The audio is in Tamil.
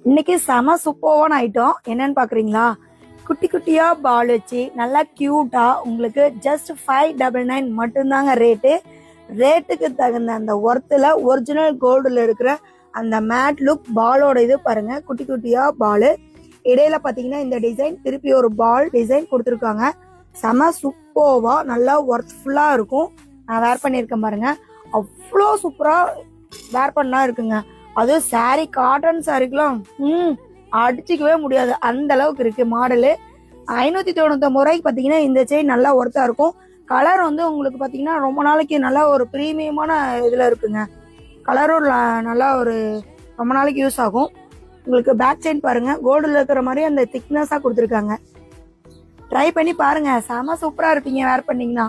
இன்னைக்கு செம சூப்பர்வான ஐட்டம் என்னன்னு பாக்குறீங்களா? குட்டி குட்டியா பால் வச்சு நல்லா கியூட்டா உங்களுக்கு ஜஸ்ட் 599 மட்டும்தாங்க ரேட்டுக்கு தகுந்த அந்த ஒர்த்துல ஒரிஜினல் கோல்டுல இருக்கிற அந்த மேட் லுக் பாலோட இது பாருங்க. குட்டி குட்டியா பால் இடையில பாத்தீங்கன்னா இந்த டிசைன் திருப்பி ஒரு பால் டிசைன் கொடுத்துருக்காங்க. செம சூப்பர்வா நல்லா ஒர்த்ஃபுல்லா இருக்கும். நான் வேர் பண்ணியிருக்கேன் பாருங்க, அவ்வளோ சூப்பரா வேர் பண்ணா இருக்குங்க. அது சாரி காட்டன் சாரிக்கெல்லாம் அடிச்சுக்கவே முடியாது, அந்த அளவுக்கு இருக்கு மாடலு. 599 ரூபாய்க்கு பாத்தீங்கன்னா இந்த செயின் நல்லா ஒர்த்தா இருக்கும். கலர் வந்து உங்களுக்கு பாத்தீங்கன்னா ரொம்ப நாளைக்கு நல்லா ஒரு பிரீமியமான இதுல இருக்குங்க. கலரும் நல்லா ஒரு ரொம்ப நாளைக்கு யூஸ் ஆகும். உங்களுக்கு பேக் செயின் பாருங்க, கோல்டுல இருக்கிற மாதிரி அந்த திக்னஸா கொடுத்துருக்காங்க. ட்ரை பண்ணி பாருங்க, செம சூப்பரா இருப்பீங்க வேர் பண்ணீங்கன்னா.